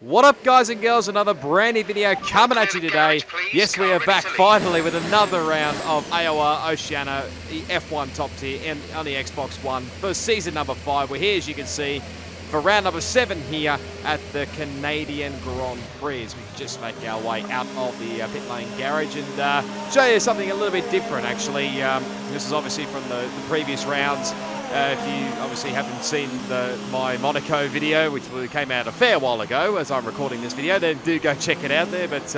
What up, guys and girls? Another brand new video coming at you today. Yes, we are back finally with another round of AOR Oceania, the F1 top tier and on the Xbox One for season number 5. We're here, as you can see, for round number 7 here at the Canadian Grand Prix. As we just make our way out of the pit lane garage and show you something a little bit different, actually. This is obviously from the previous rounds. If you obviously haven't seen my Monaco video, which came out a fair while ago as I'm recording this video, then do go check it out there. But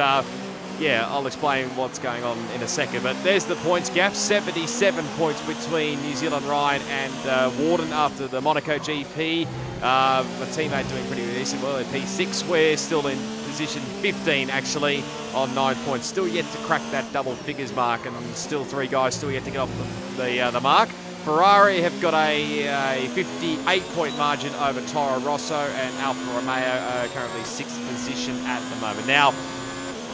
yeah, I'll explain what's going on in a second. But there's the points gap, 77 points between New Zealand Ryan and Warden after the Monaco GP. My teammate doing pretty decent. Well, at P6, we're still in position 15 actually on 9 points. Still yet to crack that double figures mark, and still 3 guys still yet to get off the mark. Ferrari have got a 58-point margin over Toro Rosso, and Alfa Romeo are currently 6th position at the moment. Now,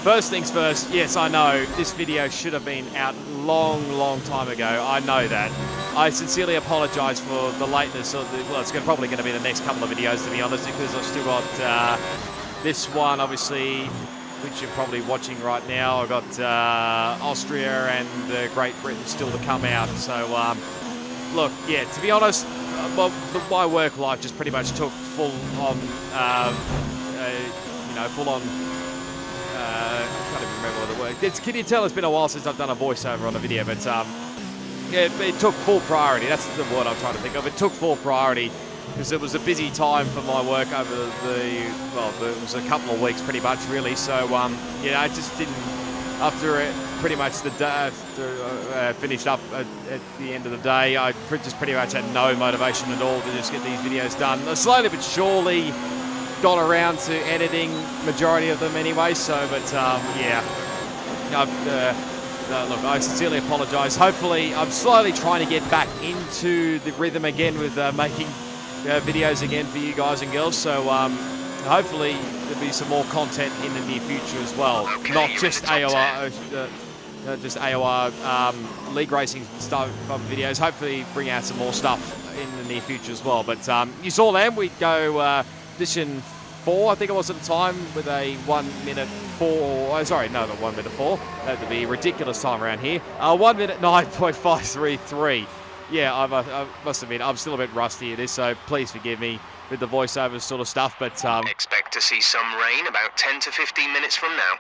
first things first, yes, I know this video should have been out long time ago. I know that. I sincerely apologise for the lateness of the, well, it's probably going to be the next couple of videos, to be honest, because I've still got this one, obviously, which you're probably watching right now. I've got Austria and Great Britain still to come out, so look, yeah, to be honest, my work life just pretty much took full on, full on, I can't even remember what the word. Can you tell it's been a while since I've done a voiceover on a video, but yeah, it took full priority. That's the word I'm trying to think of. It took full priority because it was a busy time for my work over it was a couple of weeks pretty much, really. So, yeah, I just didn't, after it, pretty much the day finished up at the end of the day, I just pretty much had no motivation at all to just get these videos done. I slowly but surely got around to editing majority of them anyway. So, but yeah, look, I sincerely apologise. Hopefully, I'm slowly trying to get back into the rhythm again with making videos again for you guys and girls. So hopefully there'll be some more content in the near future as well. Okay, not just AOR. Just AOR league racing stuff videos. Hopefully bring out some more stuff in the near future as well. But you saw them. We'd go position 4, I think it was at the time, with a 1 minute 4. Oh, sorry, no, not 1 minute 4. That would be a ridiculous time around here. 1 minute 9.533. Yeah, I must admit, I'm still a bit rusty at this, so please forgive me with the voiceover sort of stuff. But expect to see some rain about 10 to 15 minutes from now.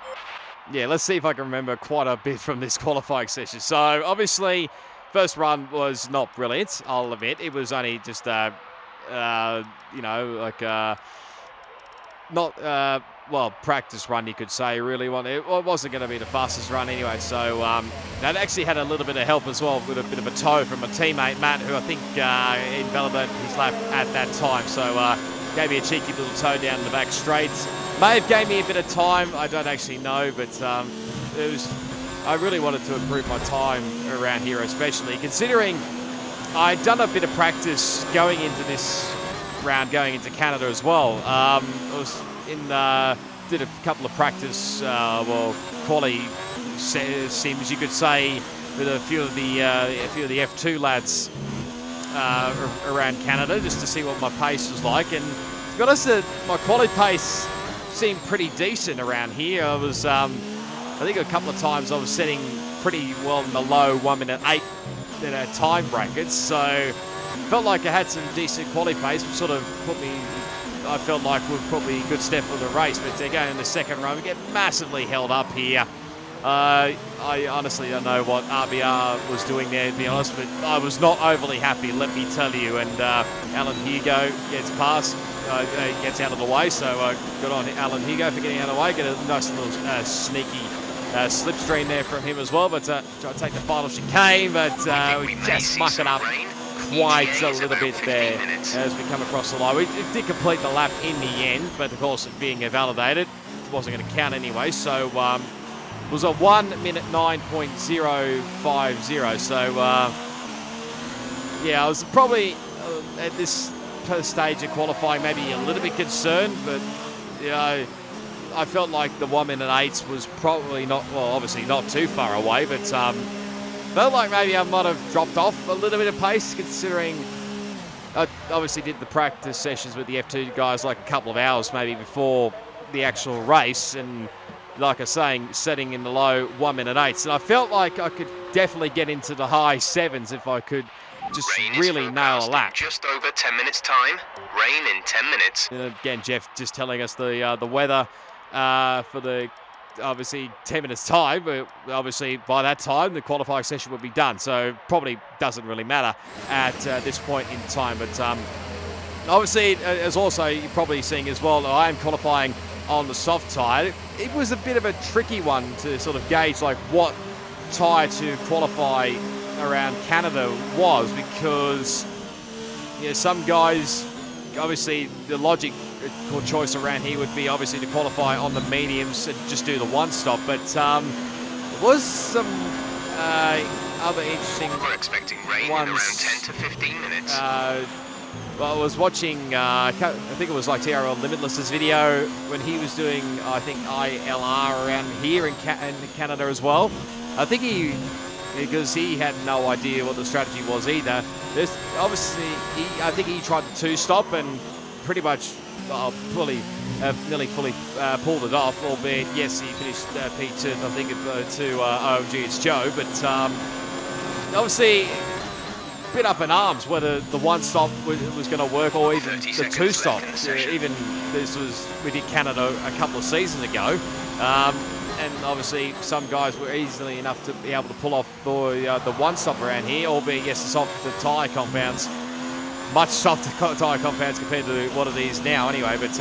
Yeah, let's see if I can remember quite a bit from this qualifying session. So, obviously, first run was not brilliant, I'll admit. It was only just, practice run, you could say, really. It wasn't going to be the fastest run anyway. So, that actually had a little bit of help as well with a bit of a tow from a teammate, Matt, who I think invalidated his lap at that time. So, gave me a cheeky little tow down the back straights. May have gave me a bit of time, I don't actually know, but I really wanted to improve my time around here, especially considering I'd done a bit of practice going into this round, going into Canada as well. I was did a couple of practice, quality sims, you could say, with a few of the F2 lads around Canada, just to see what my pace was like. And to be honest, my quality pace seemed pretty decent around here. I was, I think a couple of times I was setting pretty well in the low 1 minute 8 time brackets. So felt like I had some decent quality pace, which sort of put me, I felt like would put me a good step for the race. But again, in the second run, we get massively held up here. I honestly don't know what RBR was doing there, to be honest, but I was not overly happy, let me tell you. And Alan Hugo gets past, gets out of the way, so good on Alan Hugo for getting out of the way. Get a nice little sneaky slipstream there from him as well, but try to take the final chicane, but we just muck it up quite a little bit there as we come across the line. We did complete the lap in the end, but of course it being invalidated, it wasn't going to count anyway, so it was a 1 minute 9.050. So, yeah, I was probably at this stage of qualifying maybe a little bit concerned, but, you know, I felt like the 1 minute 8 was probably not, well, obviously not too far away, but felt like maybe I might have dropped off a little bit of pace, considering I obviously did the practice sessions with the F2 guys like a couple of hours maybe before the actual race, and like I was saying, setting in the low 1 minute 8. So I felt like I could definitely get into the high 7s if I could just really nail a lap. Just over 10 minutes time. Rain in 10 minutes. And again, Jeff just telling us the weather for the obviously 10 minutes time, but obviously by that time the qualifying session would be done, so probably doesn't really matter at this point in time. But obviously, as also you're probably seeing as well, I am qualifying on the soft tyre. It was a bit of a tricky one to sort of gauge like what tyre to qualify around Canada was, because some guys, obviously the logical choice around here would be obviously to qualify on the mediums and just do the one stop, but there was some other interesting We're expecting rain ones. in around 10 to 15 minutes. Well, I was watching, I think it was like TRL Limitless's video when he was doing, I think, ILR around here in Canada as well. I think because he had no idea what the strategy was either. There's obviously, I think he tried the two-stop and pretty much nearly fully pulled it off, albeit, yes, he finished P2, I think, to OMG, it's Joe, but obviously a bit up in arms whether the one-stop was going to work or even the two-stop. Even we did Canada a couple of seasons ago, and obviously some guys were easily enough to be able to pull off the one-stop around here, albeit, yes, the softer tyre compounds, much softer tyre compounds compared to what it is now anyway. But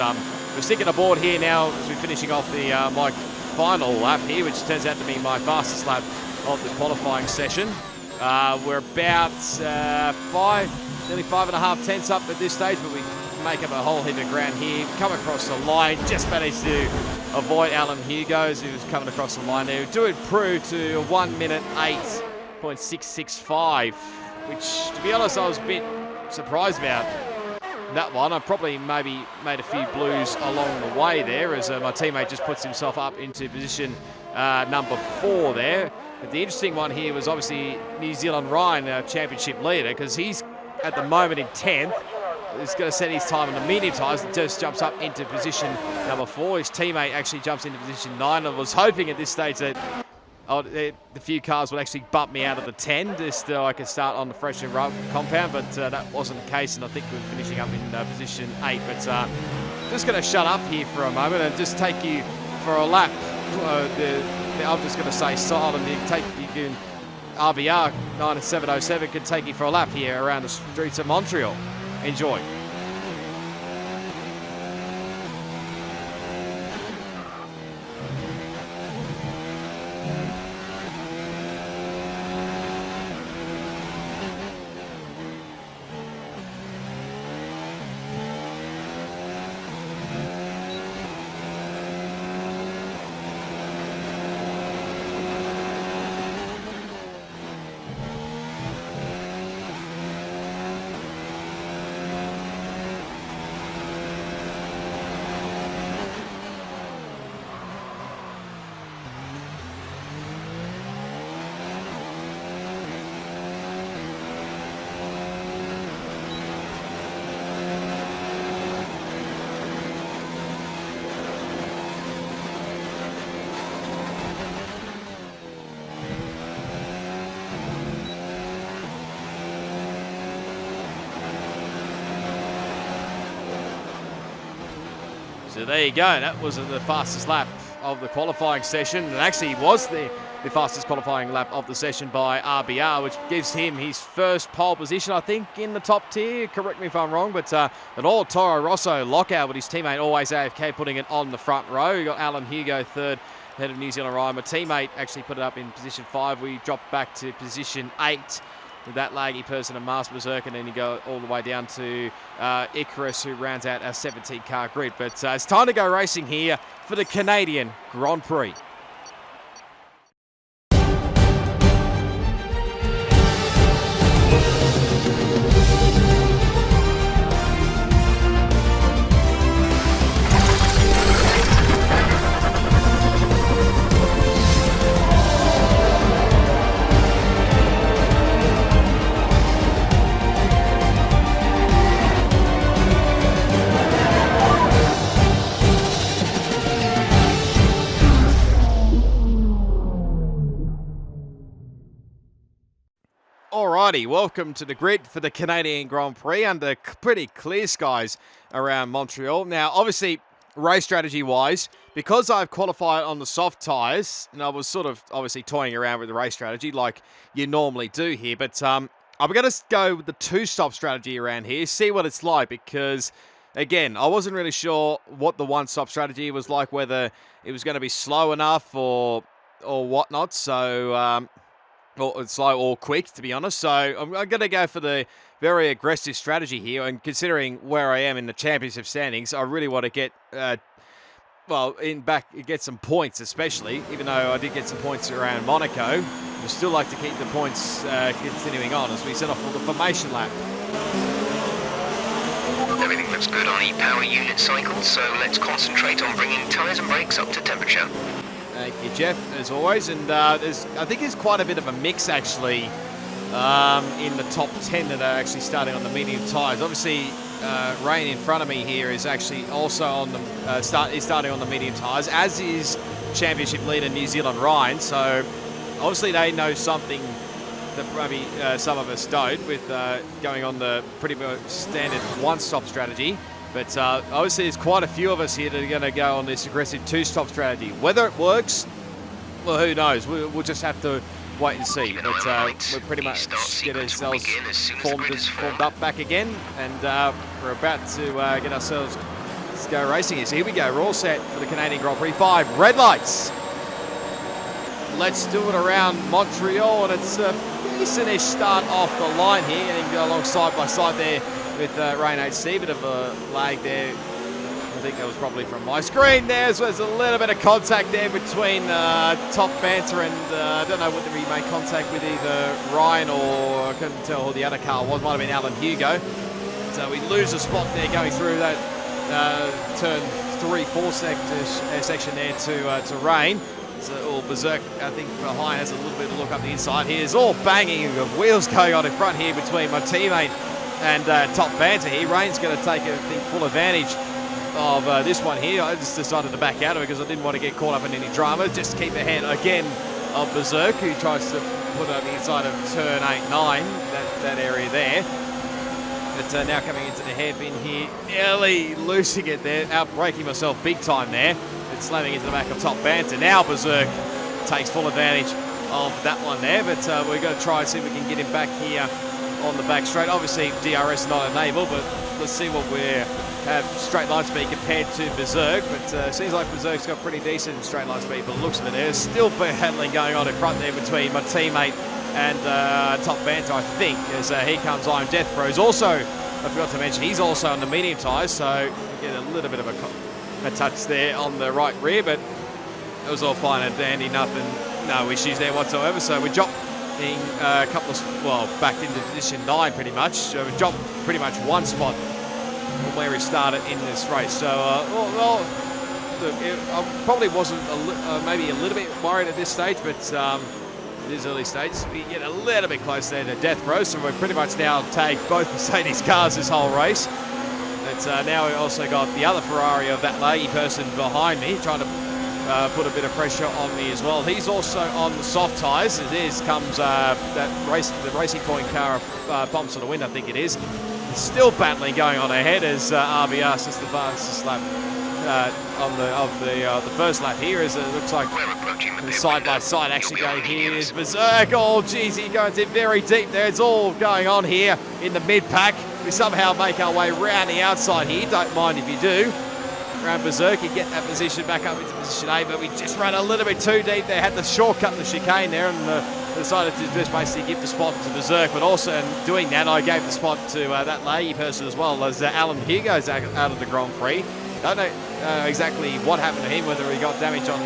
we're sticking aboard here now as we're finishing off the my final lap here, which turns out to be my fastest lap of the qualifying session. We're about nearly 5.5 tenths up at this stage, but we make up a whole heap of ground here. Come across the line, just managed to avoid Alan Hugo's, who was coming across the line there. Do improve to 1 minute 8.665, which, to be honest, I was a bit surprised about that one. I probably maybe made a few blues along the way there, as my teammate just puts himself up into position number 4 there. But the interesting one here was obviously New Zealand Ryan, our championship leader, because he's at the moment in 10th. He's going to set his time on the medium tyres and just jumps up into position number 4. His teammate actually jumps into position 9. I was hoping at this stage that the few cars would actually bump me out of the 10 just so I could start on the fresh and rub compound, but that wasn't the case, and I think we're finishing up in position 8. But just going to shut up here for a moment and just take you for a lap. I'm just going to say silent. RBR 9707 can take you for a lap here around the streets of Montreal. Enjoy. So there you go. That was the fastest lap of the qualifying session, and actually was the fastest qualifying lap of the session by RBR, which gives him his first pole position, I think, in the top tier. Correct me if I'm wrong, but an all Toro Rosso lockout with his teammate Always AFK putting it on the front row. We got Alan Hugo third, head of New Zealand Ryan. My teammate actually put it up in position 5. We dropped back to position 8. With that laggy person and Master Berserk, and then you go all the way down to Icarus, who rounds out our 17-car grid. But it's time to go racing here for the Canadian Grand Prix. Alrighty, welcome to the grid for the Canadian Grand Prix under pretty clear skies around Montreal. Now, obviously, race strategy-wise, because I've qualified on the soft tyres, and I was sort of obviously toying around with the race strategy like you normally do here, but I'm going to go with the two-stop strategy around here, see what it's like, because, again, I wasn't really sure what the one-stop strategy was like, whether it was going to be slow enough or whatnot, so... or slow or quick, to be honest. So I'm going to go for the very aggressive strategy here. And considering where I am in the championship standings, I really want to get, get some points, especially. Even though I did get some points around Monaco, we still like to keep the points continuing on as we set off for the formation lap. Everything looks good on the power unit cycle, so let's concentrate on bringing tyres and brakes up to temperature. Thank you, Jeff, as always. And I think there's quite a bit of a mix, actually, in the top 10 that are actually starting on the medium tyres. Obviously, Rain in front of me here is actually also on the starting on the medium tyres, as is championship leader New Zealand Ryan. So obviously they know something that maybe some of us don't, with going on the pretty much standard one-stop strategy. But obviously there's quite a few of us here that are going to go on this aggressive two-stop strategy. Whether it works, well, who knows? We'll just have to wait and see. But we're pretty much get ourselves formed up back again. And we're about to get ourselves to go racing here. So here we go. We're all set for the Canadian Grand Prix 5. Red lights. Let's do it around Montreal. And it's a decent-ish start off the line here. And go along side by side there with Rain HC. Bit of a lag there. I think that was probably from my screen there. So there's a little bit of contact there between Top Banter and I don't know whether he made contact with either Ryan or I couldn't tell who the other car was. Might have been Alan Hugo. So we lose a spot there going through that turn 3-4 section there to Rain. So all Berserk, I think, behind has a little bit of a look up the inside here. There's all banging of wheels going on in front here between my teammate and Top Banter here. Rain's going to take, I think, full advantage of this one here. I just decided to back out of it because I didn't want to get caught up in any drama. Just to keep ahead again of Berserk, who tries to put it on the inside of turn 8-9, that area there. But now coming into the hairpin here, nearly losing it there, out-braking myself big time there. It's slamming into the back of Top Banter. Now Berserk takes full advantage of that one there, but we're going to try and see if we can get him back here on the back straight. Obviously DRS is not enabled, but let's see what we have straight line speed compared to Berserk. But seems like Berserk's got pretty decent straight line speed, but looks of it, there's still handling going on in front there between my teammate and Top Banter, I think, as here comes Iron Death Bros. Also, I forgot to mention, he's also on the medium tyres, so we get a little bit of a touch there on the right rear, but it was all fine and dandy, no issues there whatsoever. So we dropped a couple of, back into position 9 pretty much. So we dropped pretty much one spot from where we started in this race. So, look, I probably wasn't maybe a little bit worried at this stage, but it is early stages. We get a little bit close there to Death Bro, so we're pretty much now tagged both Mercedes cars this whole race. But now we also got the other Ferrari of that laggy person behind me, trying to put a bit of pressure on me as well. He's also on the soft tyres. As comes the Racing Point car bumps on the wind, I think it is. Still battling going on ahead as RBR since the fastest lap of the first lap here. As it looks like side by side actually going here is Berserk. Oh, geez, he goes in very deep there. It's all going on here in the mid pack. We somehow make our way round the outside here. Don't mind if you do. Around Berserk, you get that position back up into position 8, but we just ran a little bit too deep there. Had to shortcut the chicane there and decided to just basically give the spot to Berserk. But also in doing that, I gave the spot to that laggy person as well, as Alan Hugo's out of the Grand Prix. Don't know exactly what happened to him, whether he got damage on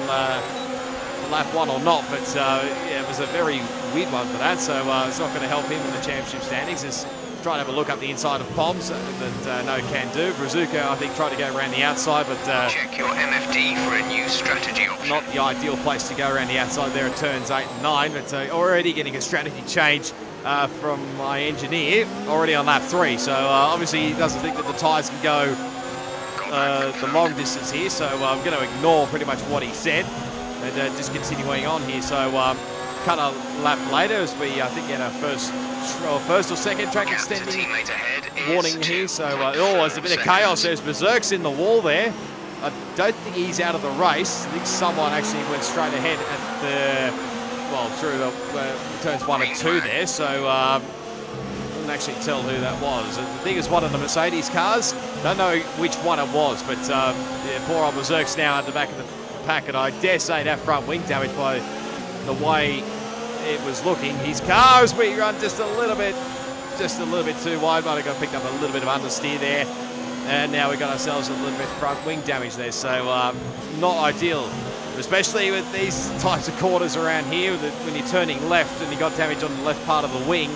lap 1 or not, but yeah, it was a very weird one for that. So it's not going to help him in the championship standings. It's trying to have a look up the inside of Poms, that no can do. Brazuca, I think, tried to go around the outside, but check your MFD for a new strategy option. Not the ideal place to go around the outside there at turns 8 and 9, but already getting a strategy change from my engineer already on lap 3. So obviously he doesn't think that the tyres can go the long distance here, so I'm going to ignore pretty much what he said and just continuing on here. So cut a lap later as we, I think, get our first first or second track Gap to extending teammate ahead is warning here. So, 2.4 there's a bit of chaos. seconds. There's Berserk's in the wall there. I don't think he's out of the race. I think someone actually went straight ahead at through the turns 1 and 2 there. So, couldn't actually tell who that was. I think it's one of the Mercedes cars. Don't know which one it was, but poor old Berserk's now at the back of the pack, and I dare say that front wing damage by the way it was looking. His car's we run just a little bit too wide. Might have got picked up a little bit of understeer there, and now we got ourselves a little bit front wing damage there. So not ideal, especially with these types of corners around here. When you're turning left and you got damage on the left part of the wing,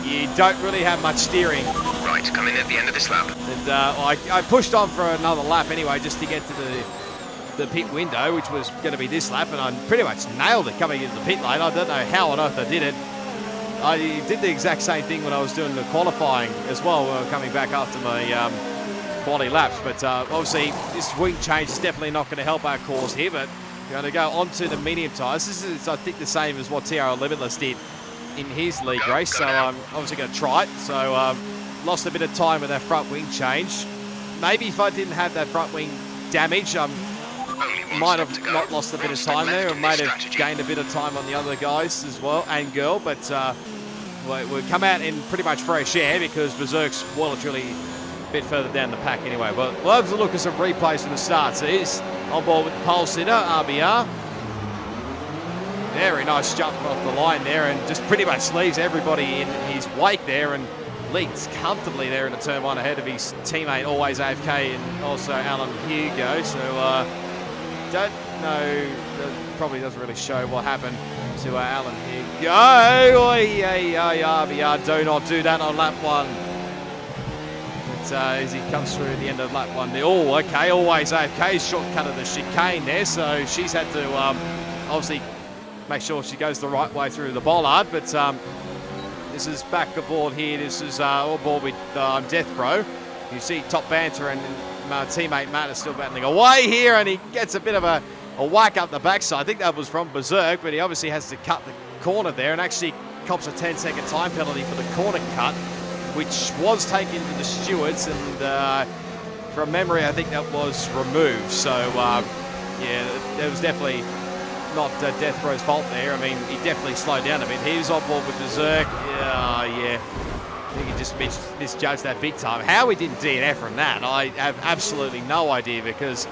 you don't really have much steering. Right, coming at the end of this lap. And I pushed on for another lap anyway, just to get to the pit window, which was going to be this lap, and I pretty much nailed it coming into the pit lane. I don't know how on earth I did it. I did the exact same thing when I was doing the qualifying as well, when I was coming back after my quality laps. But obviously, this wing change is definitely not going to help our cause here, but we're going to go onto the medium tyres. This is, I think, the same as what TRL Limitless did in his league race, so I'm obviously going to try it. So lost a bit of time with that front wing change. Maybe if I didn't have that front wing damage, might have not lost a bit of time there, and might have gained a bit of time on the other guys as well, and girl, but we'll come out in pretty much fresh air because Berserk's well and truly a bit further down the pack anyway. But we'll have to look at some replays from the start. So he's on board with the pole sitter, RBR. Very nice jump off the line there, and just pretty much leaves everybody in his wake there, and leads comfortably there in the turn 1 ahead of his teammate, always AFK, and also Alan Hugo. So don't know, that probably doesn't really show what happened to Alan Hugo. RBR, do not do that on lap 1. But as he comes through the end of lap 1 there, okay, always AFK, shortcut of the chicane there, so she's had to obviously make sure she goes the right way through the bollard. But this is back aboard here. This is all aboard with Death Bro. You see Top Banter and my teammate Matt is still battling away here, and he gets a bit of a whack up the backside. I think that was from Berserk, but he obviously has to cut the corner there, and actually cops a 10-second time penalty for the corner cut, which was taken to the stewards, and from memory I think that was removed. So yeah, there was definitely not Death Bro's fault there. I mean, he definitely slowed down a bit. He was on board with Berserk. Yeah. I think he just misjudged that big time. How he didn't DNF from that, I have absolutely no idea, because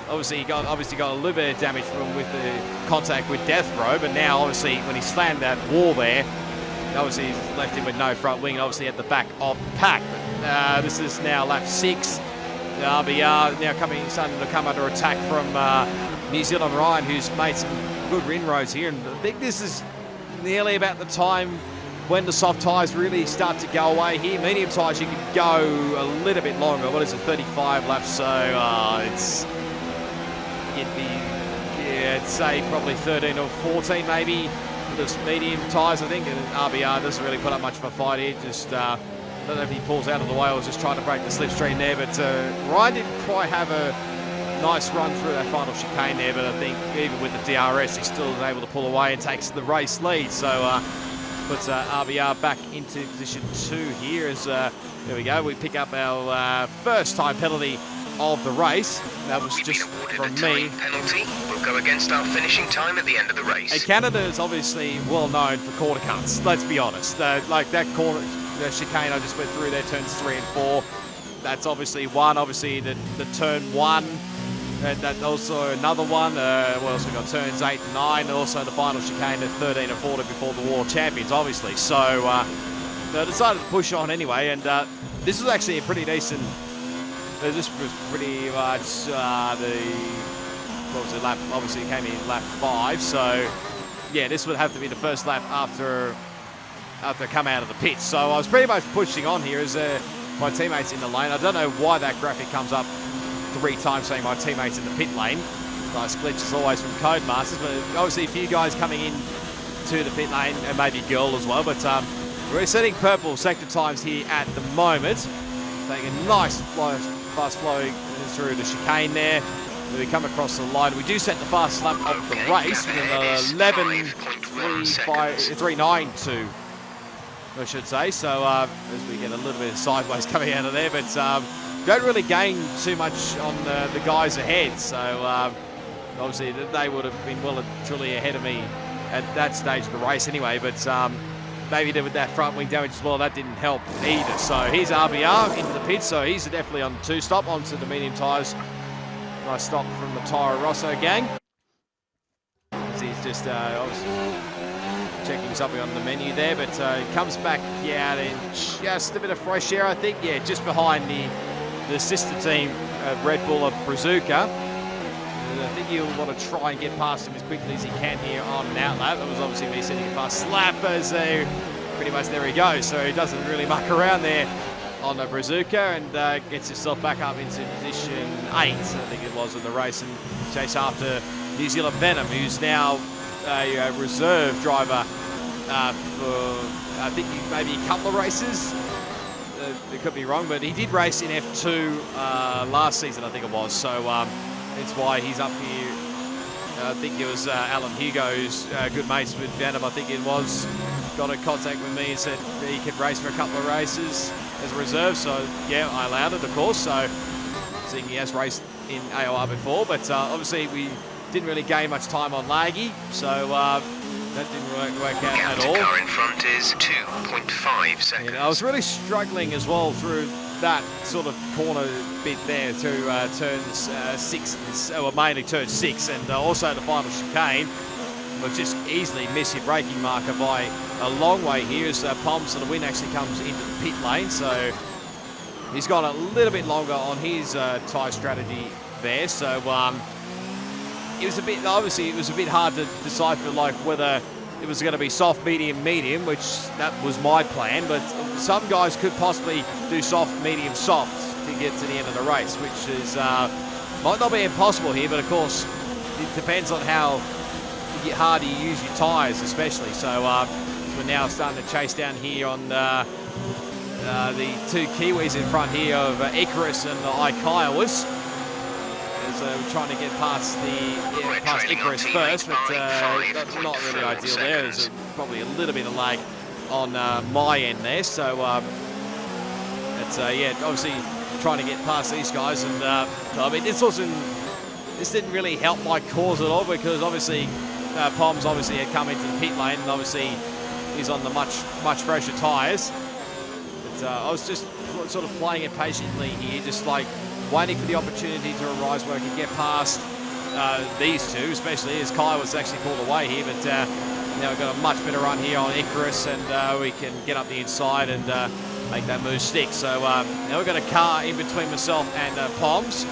obviously he got a little bit of damage from with the contact with Death Bro, but now obviously when he slammed that wall there, obviously he's left him with no front wing, obviously at the back of the pack. But this is now lap 6. RBR now starting to come under attack from New Zealand Ryan, who's made some good inroads here, and I think this is nearly about the time when the soft tyres really start to go away here. Medium tyres, you can go a little bit longer. What is it, 35 laps? So I'd say probably 13 or 14 maybe for this medium tyres, I think. And RBR doesn't really put up much of a fight here. Just I don't know if he pulls out of the way or was just trying to break the slipstream there. But Ryan didn't quite have a nice run through that final chicane there, but I think even with the DRS, he's still able to pull away and takes the race lead. So puts RBR back into position 2 here as there we go. We pick up our first time penalty of the race. That was just from me. Penalty will go against our finishing time at the end of the race. And Canada is obviously well known for corner cuts. Let's be honest. Like that corner, the chicane I just went through there, turns 3 and 4. That's obviously one. Obviously the turn 1. And that also another one. What else we got? Turns 8 and 9, and also the final chicane at 13 and 14 before the World Champions, obviously. So they decided to push on anyway, and this was actually a pretty decent. This was pretty much what was it? Lap. Obviously, it came in lap 5. So yeah, this would have to be the first lap after come out of the pits. So I was pretty much pushing on here as my teammates in the lane. I don't know why that graphic comes up 3 times saying my teammates in the pit lane. Nice glitch as always from Codemasters, but obviously a few guys coming in to the pit lane, and maybe Girl as well. But we're setting purple sector times here at the moment. Taking a nice fast flow through the chicane there. We come across the line. We do set the fastest lap of the race with an 11.392. I should say. So as we get a little bit of sideways coming out of there, but don't really gain too much on the guys ahead. So obviously they would have been well and truly ahead of me at that stage of the race anyway, but maybe with that front wing damage as well, that didn't help either. So here's RBR into the pits, so he's definitely on 2-stop onto the medium tyres. Nice stop from the Toro Rosso gang. He's just obviously checking something on the menu there, but comes back out in just a bit of fresh air, I think. Yeah, just behind the sister team, Red Bull of Brazuca. I think he'll want to try and get past him as quickly as he can here on an out lap. That was obviously me setting a fast slap as pretty much there he goes. So he doesn't really muck around there on the Brazuca and gets himself back up into position 8, I think it was, in the race, and chase after New Zealand Venom, who's now a reserve driver for, I think, maybe a couple of races. It could be wrong, but he did race in F2 last season, I think it was. So that's why he's up here. I think it was Alan Hugo, who's good mates with Venom, I think it was, got in contact with me and said he could race for a couple of races as a reserve. So yeah, I allowed it, of course. So seeing he has raced in AOR before, but obviously we didn't really gain much time on Laggy, so that didn't work out at all. The car in front is 2.5 seconds. I was really struggling as well through that sort of corner bit there to turns 6, or mainly turn 6, and also the final chicane. But just easily miss your braking marker by a long way here as Poms to the win actually comes into the pit lane. So he's gone a little bit longer on his tyre strategy there. So it was a bit, obviously it was a bit hard to decipher like whether it was going to be soft, medium, medium, which that was my plan, but some guys could possibly do soft, medium, soft to get to the end of the race, which is might not be impossible here, but of course it depends on how hard you use your tyres especially. So we're now starting to chase down here on the 2 Kiwis in front here of Icarus and Kaiwas. We're trying to get past Icarus first, but not really ideal there. There's probably a little bit of lag on my end there. So yeah, obviously trying to get past these guys, and I mean this didn't really help my cause at all, because obviously Poms obviously had come into the pit lane, and obviously he's on the much fresher tyres. But I was just sort of playing it patiently here, just like waiting for the opportunity to arise where I could get past these two, especially as Kai was actually pulled away here. But now we've got a much better run here on Icarus, and we can get up the inside and make that move stick. So now we've got a car in between myself and Poms.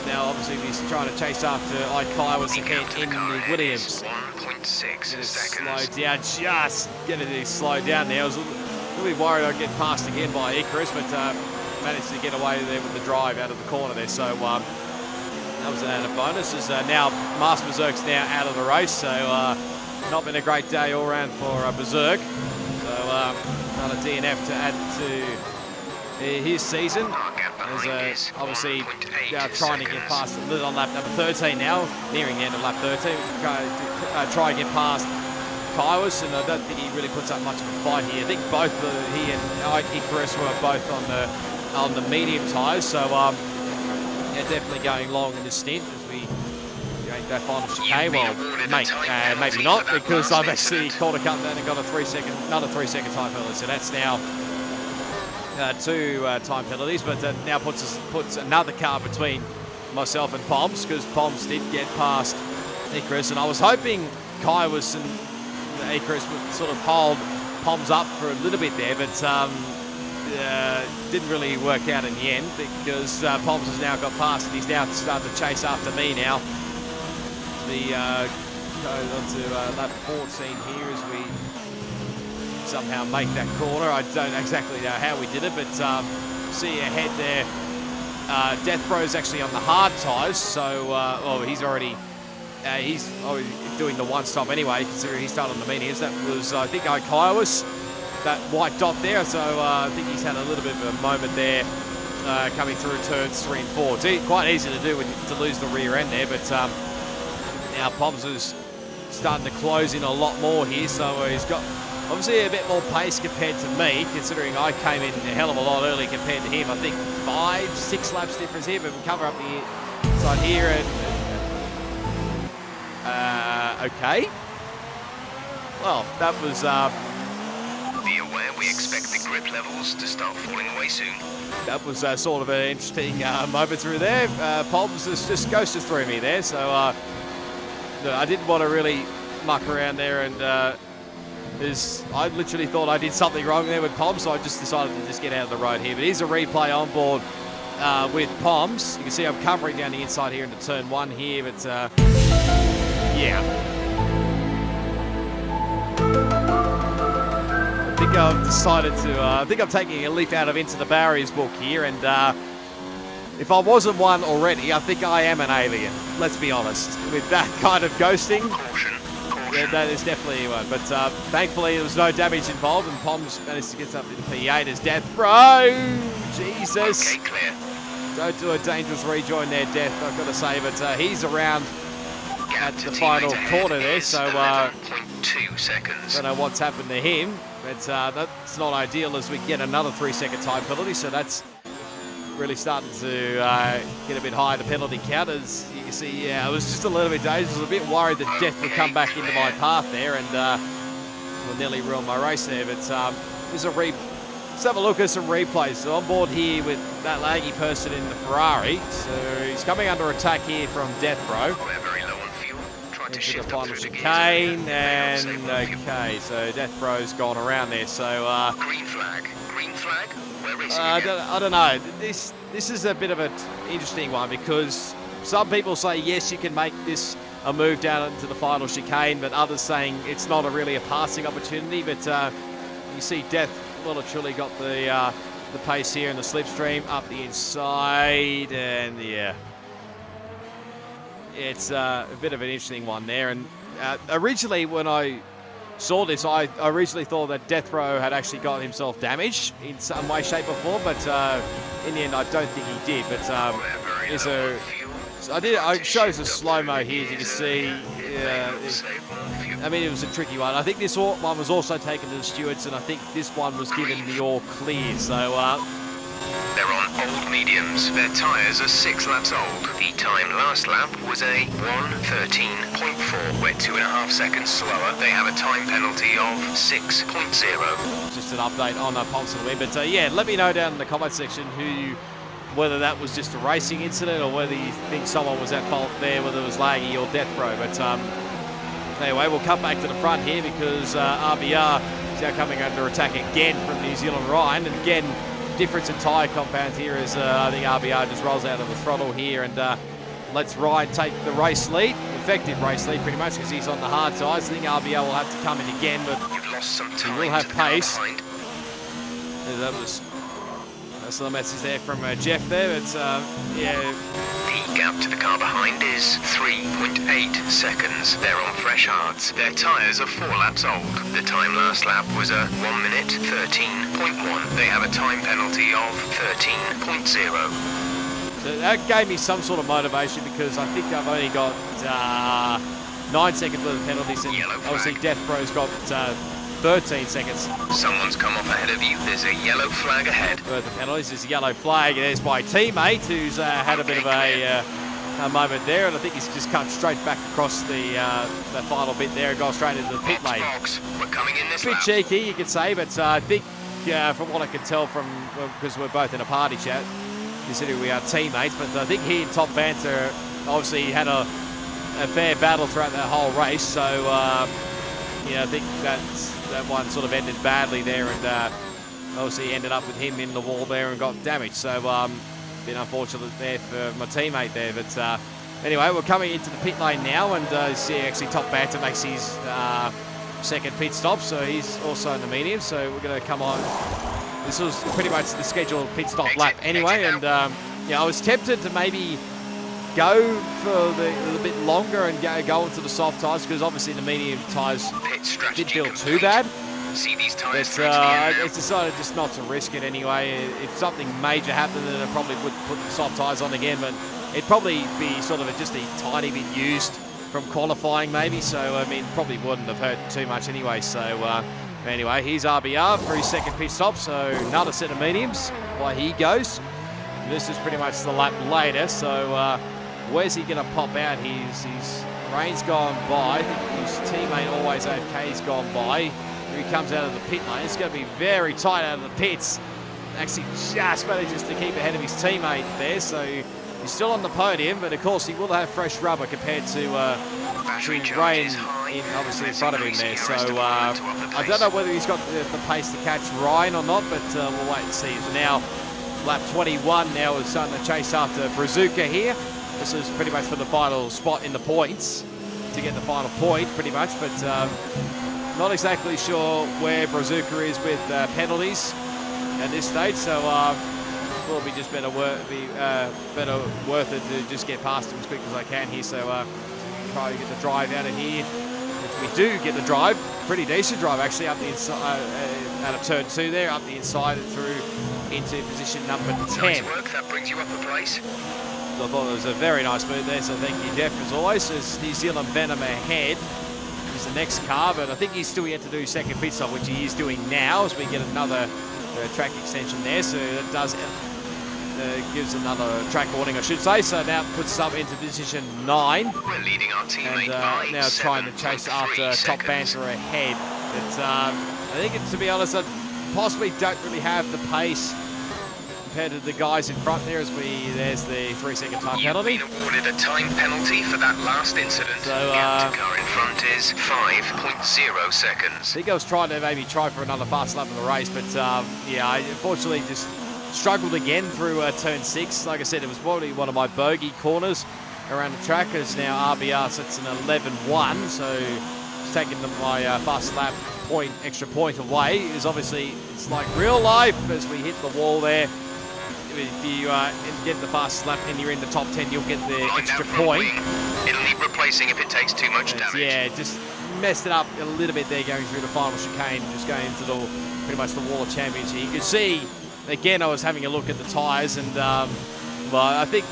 Now obviously he's trying to chase after Kai was ahead in the Williams. 1.6 seconds. Slow down, just getting to slow down there. I was really worried I'd get passed again by Icarus, but managed to get away there with the drive out of the corner there. So that was an added bonus. As now Master Berserk's now out of the race, so not been a great day all round for Berserk. So another DNF to add to his season. As obviously trying to get past a little on lap number 13 now, nearing the end of lap 13. Try and get past Kaiwas, and I don't think he really puts up much of a fight here. I think both he and Icarus were both on the medium tyres, so yeah, definitely going long in this stint as we make that final chicane. Well, maybe not, because I've actually caught a cut down and got another 3 second time penalty. So that's now 2 time penalties, but now puts another car between myself and Poms, because Poms did get past Icarus, and I was hoping Kaiwas and Icarus would sort of hold Poms up for a little bit there, but didn't really work out in the end, because Poms has now got past, and he's now starting to chase after me now. We go on to lap 14 here as we somehow make that corner. I don't exactly know how we did it, but see ahead there, Death Bro's actually on the hard tyres, so he's already doing the one stop anyway, considering he started on the mediums. That was, I think, Kaiwas, that white dot there, so I think he's had a little bit of a moment there coming through turns 3 and 4. It's quite easy to do to lose the rear end there, but now Poms is starting to close in a lot more here, so he's got Obviously a bit more pace compared to me, considering I came in a hell of a lot early compared to him. I think 5-6 laps difference here, but we cover up the inside here and okay. Well, that was Be aware we expect the grip levels to start falling away soon. that was sort of an interesting moment through there. Poms just ghosted through me there, so no, I didn't want to really muck around there, and I literally thought I did something wrong there with Poms, so I just decided to just get out of the road here. But here's a replay on board with Poms. You can see I'm covering down the inside here into turn 1 here, but yeah. I think I've decided to, I think I'm taking a leaf out of Into the Barriers book here, and if I wasn't one already, I think I am an alien, let's be honest. With that kind of ghosting, Caution. yeah, that is definitely one. But thankfully there was no damage involved, and Poms managed to get something to P8 as Death. Bro, Jesus. Okay, clear. Don't do a dangerous rejoin there, Death, I've got to say, but he's around Gap at to the final teammate corner ahead there, is so 11.2 seconds. don't know what's happened to him, but that's not ideal as we get another 3-second time penalty, so that's really starting to get a bit high, the penalty count. As you can see, yeah, it was just a little bit dangerous. I was a bit worried that Death would come back into my path there and will nearly ruin my race there, but there's a let's have a look at some replays. So on board here with that laggy person in the Ferrari, so he's coming under attack here from Death Bro. We're very low on fuel. Try to Into the shift up final through the gears. chicane, and Save on fuel. okay, so Death Bro's gone around there. So Green flag. Green flag. We're racing I again. don't know. This is a bit of an interesting one because some people say yes, you can make this a move down into the final chicane, but others saying it's not really a passing opportunity. But you see Death well and truly got the pace here in the slipstream up the inside, and yeah. It's a bit of an interesting one there. And originally when I saw this, I originally thought that Death Row had actually got himself damaged in some way, shape or form, but in the end I don't think he did. But We're there's very low a, on fuel. I shows a slow-mo here, as you can see. Save on fuel. I mean, it was a tricky one. I think this one was also taken to the stewards, and I think this one was given the all clear. So They're on old mediums. Their tyres are 6 laps old. The time last lap was a 1:13.4. We're 2.5 seconds slower. They have a time penalty of 6.0. just an update on Ponson win. But yeah, let me know down in the comment section whether that was just a racing incident or whether you think someone was at fault there, whether it was Laggy or Death Row. But anyway, we'll come back to the front here because RBR is now coming under attack again from New Zealand Ryan, and again difference in tyre compounds here as I think RBR just rolls out of the throttle here and lets Ryan take the race lead, effective race lead pretty much because he's on the hard tyres. I think RBR will have to come in again, but You've lost some time. will have to the car pace. behind. that was that's the message there from Jeff there. But yeah, The gap to the car behind is 3.8 seconds. They're on fresh hards. Their tyres are 4 laps old. The time last lap was a 1:13.1. They have a time penalty of 13.0. so that gave me some sort of motivation because I think I've only got 9 seconds worth of penalties, and Yellow flag. obviously Death Bro's got 13 seconds Someone's come off ahead of you. There's a yellow flag ahead. worth of penalties. There's a yellow flag. There's my teammate who's had a bit of a moment there, and I think he's just come straight back across the final bit there and gone straight into the pit lane. Box. We're coming in this A bit lap. cheeky, you could say, but I think from what I can tell because we're both in a party chat, considering we are teammates, but I think he and Top Banter obviously had a fair battle throughout that whole race, so I think that one sort of ended badly there, and obviously ended up with him in the wall there and got damaged, so bit unfortunate there for my teammate there, but anyway, we're coming into the pit lane now, and see actually Top Banter makes his second pit stop, so he's also in the medium, so we're going to come on. This was pretty much the scheduled pit stop lap anyway, and I was tempted to maybe go for a bit longer and go into the soft tyres because obviously the medium tyres Pit strategy didn't feel complete. too bad. See these tyres But through to the end I now. decided just not to risk it anyway. If something major happened, then I probably would put the soft tyres on again, but it'd probably be sort of just a tiny bit used from qualifying maybe, so I mean probably wouldn't have hurt too much anyway, so Anyway, here's RBR for his second pit stop, so another set of mediums while he goes. This is pretty much the lap later, so where's he going to pop out? His rain's gone by. I think his teammate Always OK's gone by. Here he comes out of the pit lane. It's going to be very tight out of the pits. Actually just manages to keep ahead of his teammate there, so he's still on the podium, but of course he will have fresh rubber compared to rain obviously in front of him there. So I don't know whether he's got the pace to catch Ryan or not, but we'll wait and see. So now lap 21 now is starting to chase after Brazuca here. This is pretty much for the final spot in the points to get the final point pretty much, but not exactly sure where Brazuca is with penalties at this stage, so will be just better worth it to just get past him as quick as I can here. So try to get the drive out of here. We do get the drive, pretty decent drive actually, up the inside out of turn 2 there, up the inside and through into position number 10. Nice work, that brings you up a place. I thought it was a very nice move there, so thank you, Jeff, as always. There's New Zealand Venom ahead. Is the next car, but I think he's still yet to do second pit stop, which he is doing now as we get another track extension there. So that does gives another track warning, I should say. So now puts us up into position 9. We're leading our teammate and now trying to chase after Top Banter ahead. But I think, to be honest, I possibly don't really have the pace compared to the guys in front there, as there's the 3-second time penalty. You've been awarded a time penalty for that last incident. So, the car in front is 5.0 seconds. I think I was trying to try for another fast lap of the race, but yeah, I unfortunately just struggled again through turn 6. Like I said, it was probably one of my bogey corners around the track, as now RBR sets an 11.1, so it's taking my fast lap extra point away. Is obviously, it's like real life as we hit the wall there. If you get the fastest lap and you're in the top 10, you'll get the extra point. It'll need replacing if it takes too much damage. Yeah, just messed it up a little bit there going through the final chicane, just going into pretty much the wall of champions here. You can see, again, I was having a look at the tyres, and well, I think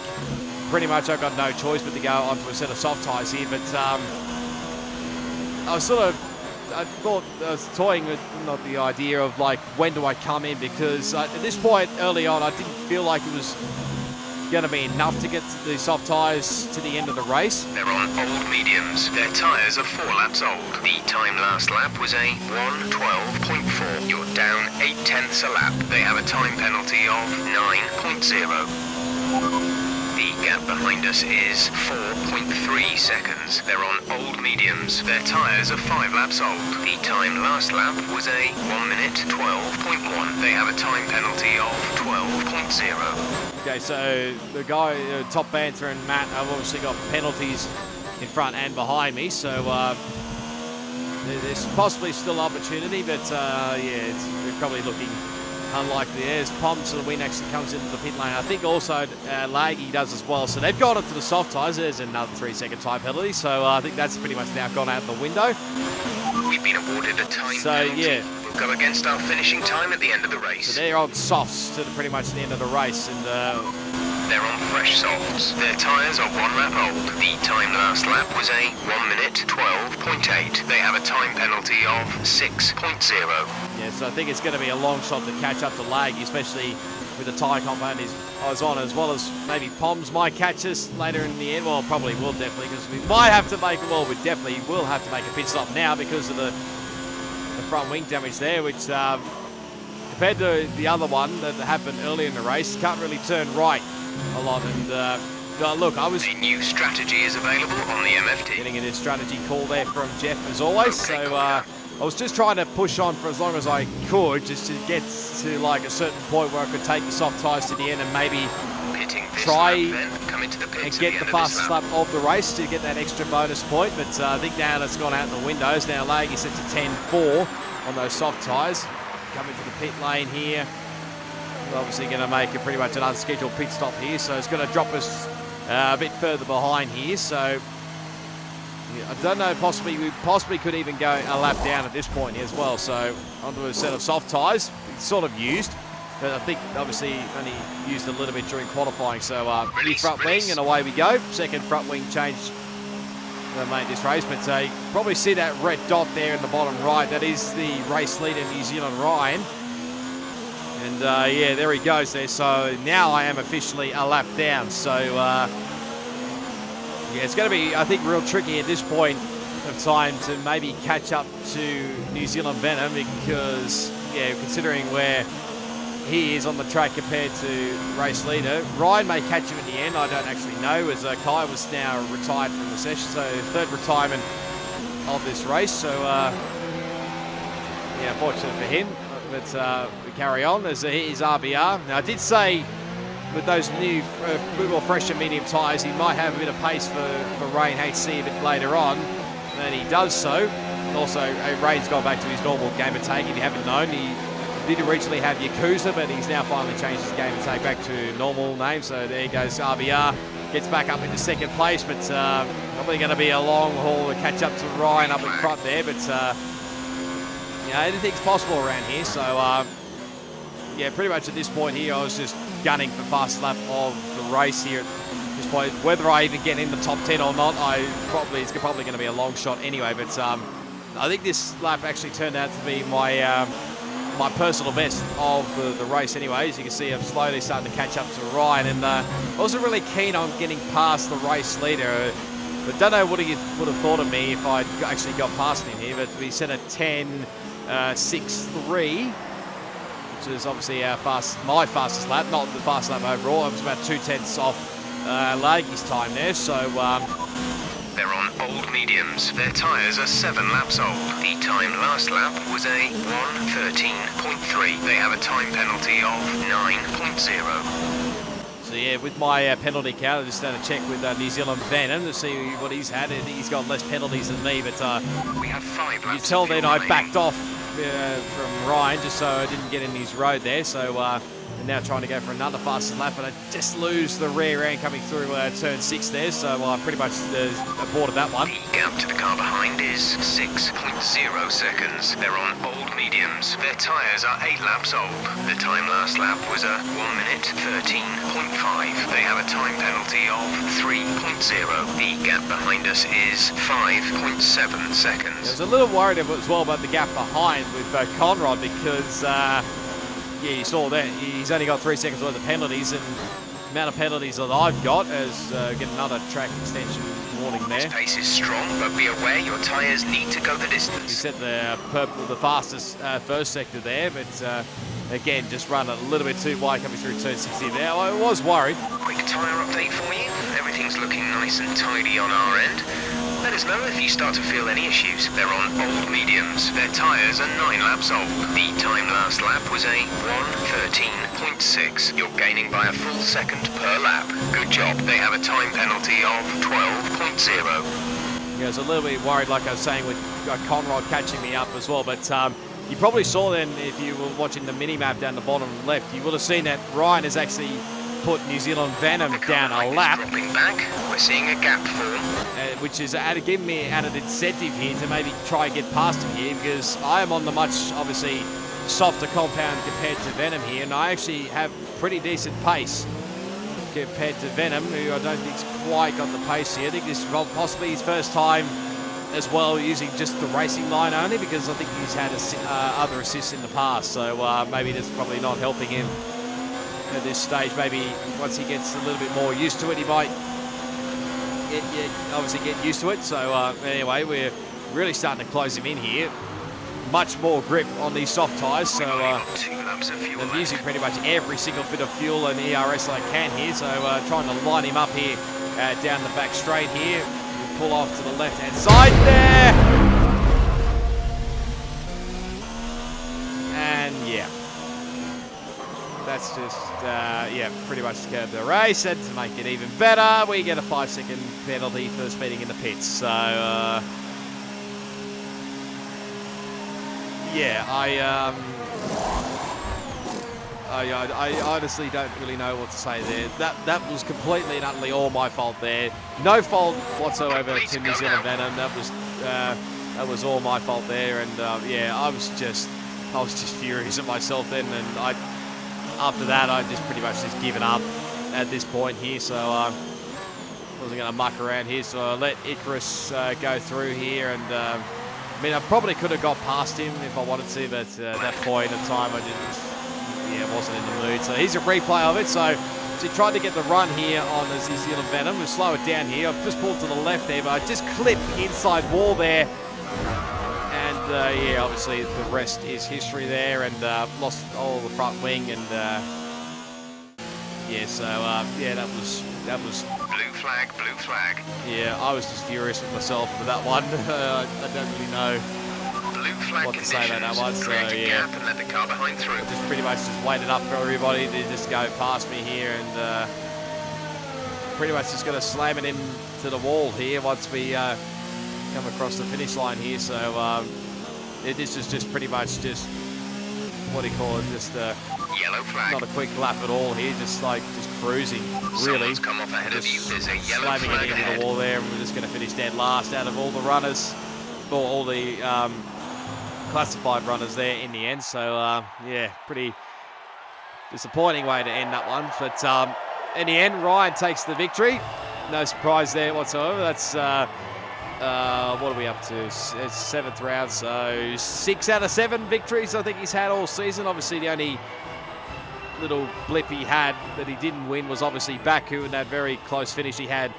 pretty much I've got no choice but to go onto a set of soft tyres here, but I thought I was toying with the idea of like, when do I come in, because at this point early on I didn't feel like it was going to be enough to get the soft tyres to the end of the race. They're on old mediums. Their tyres are 4 laps old. The time last lap was a 1:12.4. You're down 0.8 a lap. They have a time penalty of 9.0. The gap behind us is 4.3 seconds. They're on old mediums. Their tyres are 5 laps old. The time last lap was a 1:12.1. They have a time penalty of 12.0. Okay, so the guy, Top Banter and Matt, have obviously got penalties in front and behind me, so there's possibly still opportunity, but yeah, we're probably looking unlikely. There's Poms to the win, actually comes into the pit lane. I think also Laggy does as well. So they've got it to the soft tyres. There's another 3-second time penalty. So I think that's pretty much now gone out the window. We've been awarded a time penalty. Yeah. We'll go against our finishing time at the end of the race. So they're on softs to pretty much the end of the race. And they're on fresh softs. Their tyres are 1 lap old. The time last lap was a 1:12.8. They have a time penalty of 6.0. Yeah, so I think it's going to be a long shot to catch up to Laggy, especially with the tyre compound I was on, as well as maybe Poms might catch us later in the end. Well, probably will, definitely, because we might have to make, well, we definitely will have to make a pit stop now because of the front wing damage there, which compared to the other one that happened earlier in the race, can't really turn right a lot. And look, I was... A new strategy is available on the MFT. Getting a new strategy call there from Jeff as always. Okay, so I was just trying to push on for as long as I could, just to get to like a certain point where I could take the soft tyres to the end and maybe try and get the fastest lap of the race to get that extra bonus point. But I think now that's gone out the windows. Now Laggy set to 10.4 on those soft tyres. Coming to the pit lane here. We're obviously going to make it pretty much an unscheduled pit stop here, so it's going to drop us a bit further behind here. So yeah, I don't know, we possibly could even go a lap down at this point as well. So onto a set of soft tyres, it's sort of used, but I think obviously only used a little bit during qualifying. So new front wing and away we go. Second front wing change made this race, but you probably see that red dot there in the bottom right. That is the race leader, New Zealand, Ryan. And yeah, there he goes there. So now I am officially a lap down. So yeah, it's going to be, I think, real tricky at this point of time to maybe catch up to New Zealand Venom, because yeah, considering where he is on the track compared to race leader. Ryan may catch him in the end, I don't actually know, as Kai was now retired from the session, so third retirement of this race. So yeah, fortunate for him, but we carry on as here's RBR. Now I did say with those new, more fresh and medium tyres, he might have a bit of pace for Rain HC a bit later on, and he does so. Also, Rain's gone back to his normal game attack. If you haven't known, he did originally have Yakuza, but he's now finally changed his game attack back to normal name. So there he goes, RBR gets back up into second place, but probably going to be a long haul to catch up to Ryan up in front there. But you know, anything's possible around here. So yeah, pretty much at this point here, I was just gunning for fastest lap of the race here at this point. Whether I even get in the top 10 or not, it's probably going to be a long shot anyway. But I think this lap actually turned out to be my personal best of the race anyway. As you can see, I'm slowly starting to catch up to Ryan, and I wasn't really keen on getting past the race leader, but don't know what he would have thought of me if I'd actually got past him here. But we set a 10.63, which is obviously my fastest lap, not the fastest lap overall. I was about 2/10 off Laggy's time there, so they're on old mediums. Their tyres are 7 laps old. The time last lap was a 1:13.3. They have a time penalty of 9.0. So yeah, with my penalty count, I just done a check with New Zealand Venom to see what he's had. I think he's got less penalties than me, but we have 5 laps. You tell then I backed off from Ryan just so I didn't get in his road there. So and now trying to go for another fastest lap, but I just lose the rear end coming through turn 6 there, so I pretty much aborted that one. The gap to the car behind is 6.0 seconds. They're on old mediums. Their tyres are 8 laps old. The time last lap was a 1:13.5. They have a time penalty of 3.0. The gap behind us is 5.7 seconds. I was a little worried as well about the gap behind with Conrad, because yeah, you saw that he's only got 3 seconds worth of penalties, and the amount of penalties that I've got as get another track extension warning there. This pace is strong, but be aware your tyres need to go the distance. He set the fastest first sector there, but again, just run a little bit too wide coming through turn 60 there. I was worried. Quick tyre update for you. Everything's looking nice and tidy on our end. Let us know if you start to feel any issues. They're on old mediums. Their tyres are 9 laps old. The time last lap was a 1:13.6. You're gaining by a full second per lap. Good job. They have a time penalty of 12.0. Yeah, I was a little bit worried, like I was saying, with Conrad catching me up as well. But you probably saw then, if you were watching the mini-map down the bottom left, you would have seen that Ryan has actually put New Zealand Venom down a lap. Dropping back. We're seeing a gap form. Which is giving me added incentive here to maybe try and get past him here, because I am on the much, obviously, softer compound compared to Venom here, and I actually have pretty decent pace compared to Venom, who I don't think's quite got the pace here. I think this is possibly his first time as well using just the racing line only, because I think he's had other assists in the past, so maybe that's probably not helping him at this stage. Maybe once he gets a little bit more used to it, he might obviously get used to it. So anyway, we're really starting to close him in here. Much more grip on these soft tyres, so I'm using pretty much every single bit of fuel and ERS I can here, so trying to line him up here down the back straight here. We'll pull off to the left hand side there, and yeah, that's just yeah, pretty much the curve of the race. And to make it even better, we get a 5-second penalty for speeding in the pits. So yeah, I honestly don't really know what to say there. That was completely and utterly all my fault there. No fault whatsoever to New Zealand Venom. That was all my fault there. And yeah, I was just furious at myself then. And after that, I just pretty much just given up at this point here. So wasn't going to muck around here, so I let Icarus go through here. And I mean, I probably could have got past him if I wanted to, but at that point in time, I wasn't in the mood. So here's a replay of it. So he tried to get the run here on the New Zealand Venom. We'll slow it down here. I've just pulled to the left there, but I just clipped inside wall there. And yeah, obviously the rest is history there, and lost all the front wing, and yeah, so yeah, that was Blue flag, blue flag. yeah, I was just furious with myself for that one. I don't really know Blue flag what to say about that one, so Create a yeah. gap and let the car behind through. Just pretty much just waited up for everybody to just go past me here, and pretty much just going to slam it into the wall here once we come across the finish line here. So this is just pretty much just, what do you call it, just Yellow flag. not a quick lap at all here, just cruising, really. Someone's come off ahead of you. There's a yellow Slamming flag it into ahead. the wall there, and we're just going to finish dead last out of all the runners, or all the classified runners there in the end. So yeah, pretty disappointing way to end that one. But in the end, Ryan takes the victory. No surprise there whatsoever. That's what are we up to? It's 7th round, so 6 out of 7 victories I think he's had all season. Obviously, the only little blip he had that he didn't win was obviously Baku, and that very close finish he had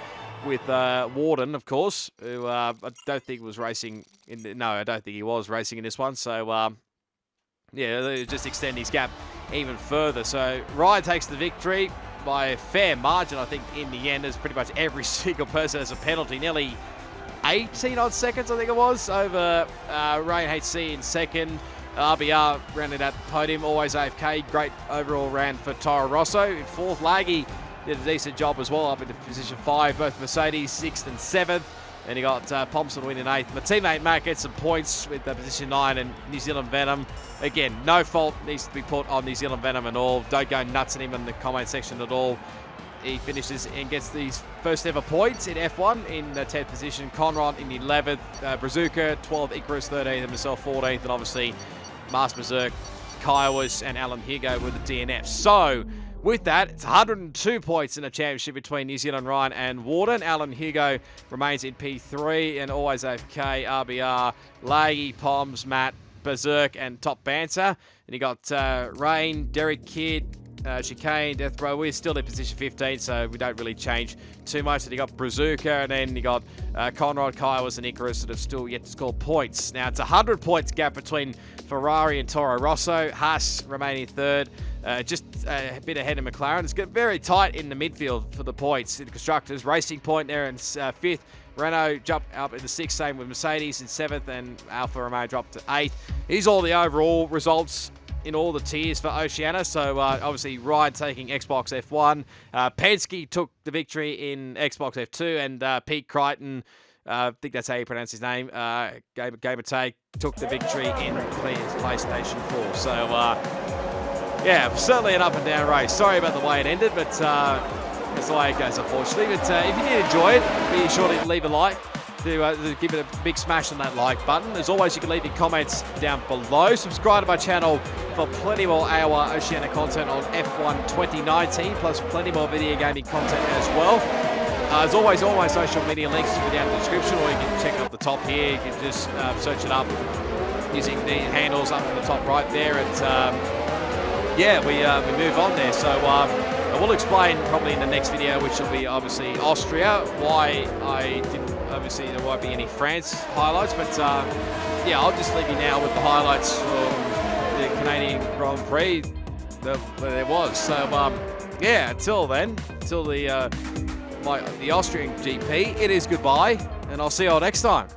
with Warden, of course, who I don't think was racing no, I don't think he was racing in this one. So yeah, they just extend his gap even further. So Ryan takes the victory by a fair margin, I think, in the end, as pretty much every single person has a penalty. Nearly 18 odd seconds, I think it was, over Rain HC in second. RBR rounded out the podium, always AFK. Great overall round for Toro Rosso. In fourth, Laggy did a decent job as well, up into position 5. Both Mercedes, 6th and 7th. And he got Pomson win in 8th. My teammate Matt gets some points with position 9, and New Zealand Venom. Again, no fault needs to be put on New Zealand Venom at all. Don't go nuts at him in the comment section at all. He finishes and gets these first ever points in F1 in the 10th position. Conrad in the 11th, Brazuca 12th, Icarus 13th, and myself 14th, and obviously Mars Berserk, Kiowas, and Alan Hugo with the DNF. So with that, it's 102 points in a championship between New Zealand Ryan and Warden. Alan Hugo remains in P3, and always AFK, RBR, Laggy, Poms, Matt, Berserk, and Top Banter. And you got Rain, Derek Kidd, Chicane, Death Row. We're still in position 15, so we don't really change too much. And you got Brazuca, and then you got Conrad, Kiowas, and Icarus that have still yet to score points. Now, it's a 100 points gap between Ferrari and Toro Rosso. Haas remaining third, just a bit ahead of McLaren. It's got very tight in the midfield for the points. In the constructors, Racing Point there in 5th. Renault jumped up in the 6th, same with Mercedes in 7th, and Alfa Romeo dropped to 8th. Here's all the overall results in all the tiers for Oceania. So obviously Ryan taking Xbox F1. Penske took the victory in Xbox F2, and Pete Crichton, I think that's how you pronounce his name, Gamertag, took the victory in PlayStation 4. So yeah, certainly an up and down race. Sorry about the way it ended, but that's the way it goes, unfortunately. But if you did enjoy it, be sure to leave a like. To give it a big smash on that like button. As always, you can leave your comments down below. Subscribe to my channel for plenty more AOR Oceania content on F1 2019, plus plenty more video gaming content as well. As always, all my social media links will be down in the description, or you can check up the top here. You can just search it up using the handles up in the top right there. And yeah, we move on there. So I will explain probably in the next video, which will be obviously Austria, why I didn't. Obviously, there won't be any France highlights, but yeah, I'll just leave you now with the highlights from the Canadian Grand Prix that there was. So yeah, until then, until the Austrian GP, it is goodbye, and I'll see you all next time.